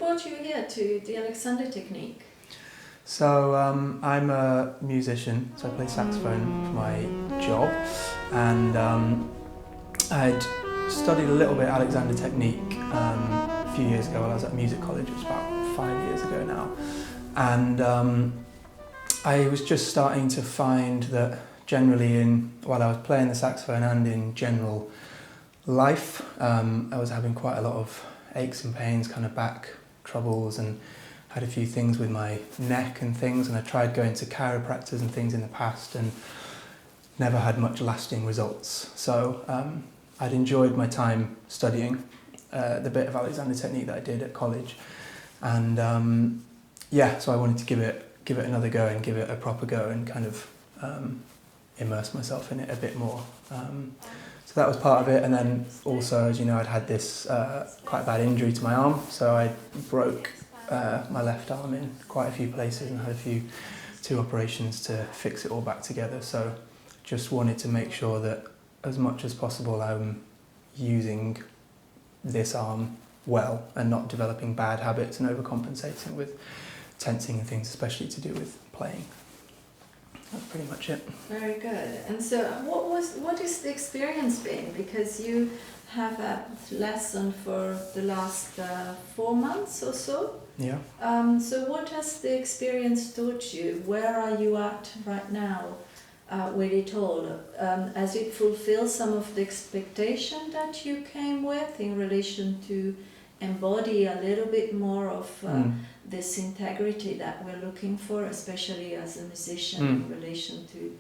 brought you here to the Alexander technique? So I'm a musician, so I play saxophone for my job, and I'd studied a little bit Alexander technique a few years ago while I was at music college, which was about 5 years ago now, and I was just starting to find that generally while I was playing the saxophone and in general life, I was having quite a lot of aches and pains, kind of back troubles, and had a few things with my neck and things, and I tried going to chiropractors and things in the past and never had much lasting results. So I'd enjoyed my time studying the bit of Alexander technique that I did at college, and so I wanted to give it another go and give it a proper go and kind of immerse myself in it a bit more. So that was part of it, and then also, as you know, I'd had this quite bad injury to my arm, so I broke my left arm in quite a few places and had two operations to fix it all back together. So just wanted to make sure that as much as possible I'm using this arm well and not developing bad habits and overcompensating with tensing and things, especially to do with playing. That's pretty much it. Very good. And so what is the experience been? Because you have a lesson for the last 4 months or so. Yeah. So what has the experience taught you? Where are you at right now with it all? Has it fulfilled some of the expectation that you came with in relation to embody a little bit more of this integrity that we're looking for, especially as a musician in relation to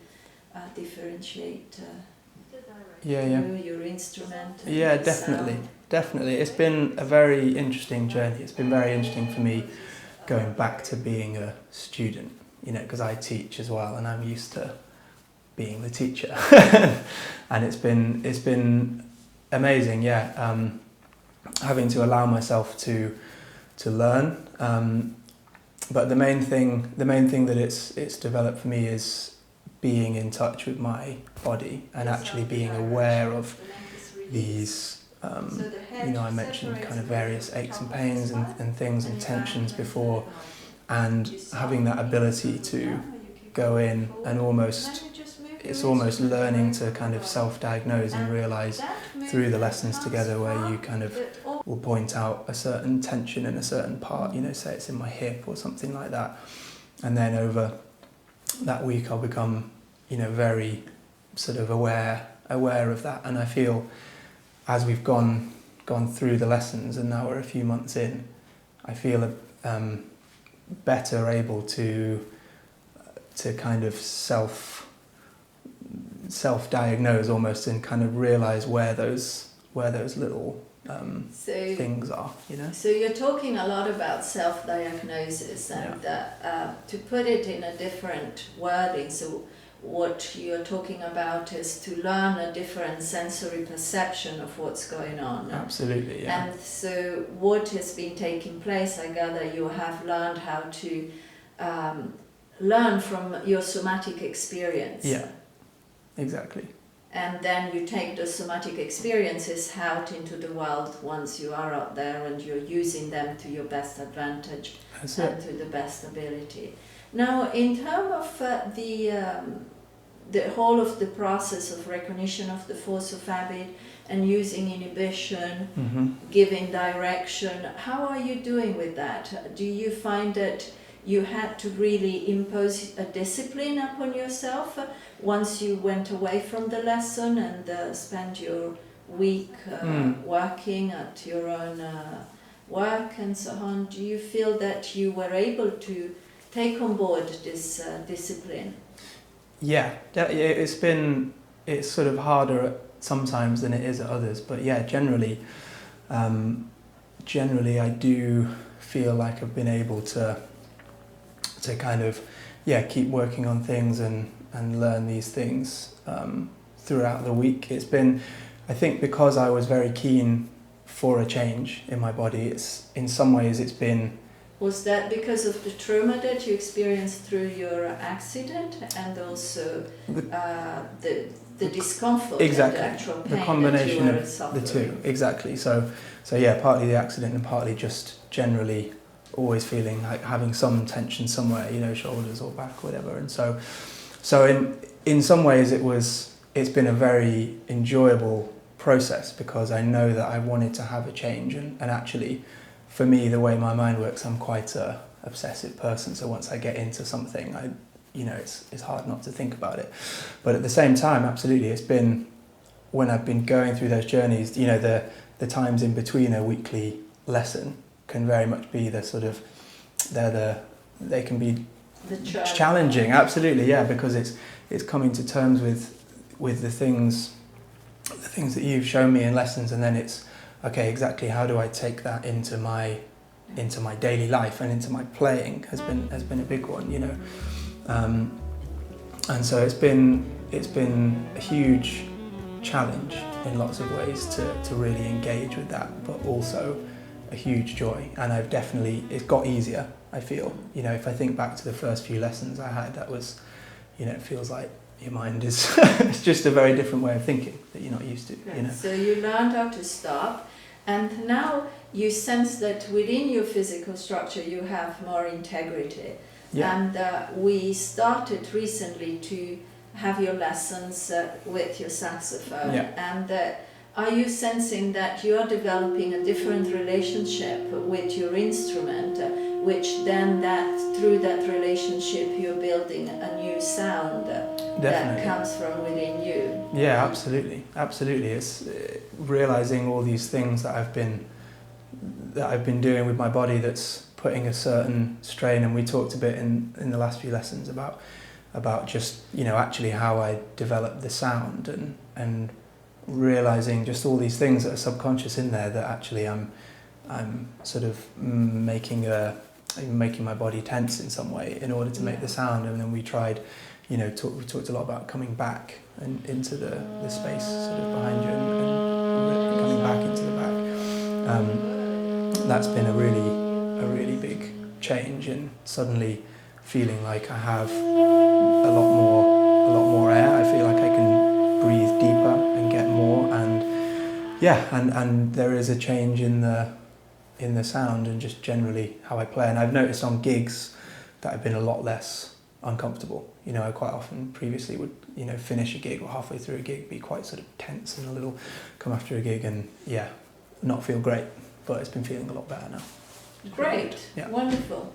differentiate your instrument? Yeah, definitely. Sound. Definitely. It's been a very interesting journey. It's been very interesting for me going back to being a student, because I teach as well and I'm used to being the teacher. And it's been amazing, having to allow myself to learn. But the main thing that it's developed for me is being in touch with my body and actually being aware of these. I mentioned kind of various aches and pains and things and tensions before, and having that ability to go in and it's almost learning to kind of self-diagnose and realise through the lessons together where you kind of will point out a certain tension in a certain part, say it's in my hip or something like that, and then over that week I'll become very sort of aware of that, and I feel as we've gone through the lessons and now we're a few months in, I feel better able to kind of self-diagnose almost and kind of realise where those little things are, So you're talking a lot about self-diagnosis, and to put it in a different wording, so what you're talking about is to learn a different sensory perception of what's going on. Absolutely, yeah. And so what has been taking place, I gather you have learned how to learn from your somatic experience. Yeah, exactly. And then you take those somatic experiences out into the world once you are out there and you're using them to your best advantage and to the best ability. Now, in terms of the whole of the process of recognition of the force of habit and using inhibition, giving direction, how are you doing with that? Do you find that you had to really impose a discipline upon yourself once you went away from the lesson and spent your week working at your own work and so on? Do you feel that you were able to take on board this discipline? Yeah, it's sort of harder sometimes than it is at others, but yeah, generally I do feel like I've been able to kind of keep working on things and learn these things throughout the week. It's been, I think, because I was very keen for a change in my body, it's in some ways it's been. Was that because of the trauma that you experienced through your accident and also the discomfort exactly. and the actual pain The combination that you were of suffering. the two, exactly. So yeah, partly the accident and partly just generally always feeling like having some tension somewhere, you know, shoulders or back, whatever. And so in some ways it's been a very enjoyable process because I know that I wanted to have a change, and actually for me, the way my mind works, I'm quite a obsessive person, so once I get into something, it's hard not to think about it. But at the same time, absolutely, it's been, when I've been going through those journeys, you know, the times in between a weekly lesson can very much be the sort of, they can be challenging, absolutely, yeah, because it's coming to terms with the things that you've shown me in lessons, and then it's, okay, exactly how do I take that into my daily life and into my playing has been a big one, you know. And so it's been a huge challenge in lots of ways to really engage with that, but also a huge joy. And it's got easier, I feel. You know, if I think back to the first few lessons I had, that was, you know, it feels like your mind is it's just a very different way of thinking that you're not used to, you know. So you learned how to stop, and now you sense that within your physical structure you have more integrity. Yeah. And we started recently to have your lessons with your saxophone. Yeah. And are you sensing that you are developing a different relationship with your instrument, which then through that relationship you're building a new sound that comes from within you? Yeah, absolutely. It's realizing all these things that I've been doing with my body that's putting a certain strain, and we talked a bit in the last few lessons about just, you know, actually how I developed the sound, and realizing just all these things that are subconscious in there that actually I'm sort of making my body tense in some way in order to make the sound. And then we tried, you know, we talked a lot about coming back and into the space sort of behind you and coming back into the back. That's been a really big change, and suddenly feeling like I have a lot more air. I feel like I can breathe deeper and get more, and there is a change in the sound and just generally how I play. And I've noticed on gigs that I've been a lot less uncomfortable. You know, I quite often previously would, you know, finish a gig or halfway through a gig be quite sort of tense and a little come after a gig and not feel great, but it's been feeling a lot better now. Great, yeah. Wonderful.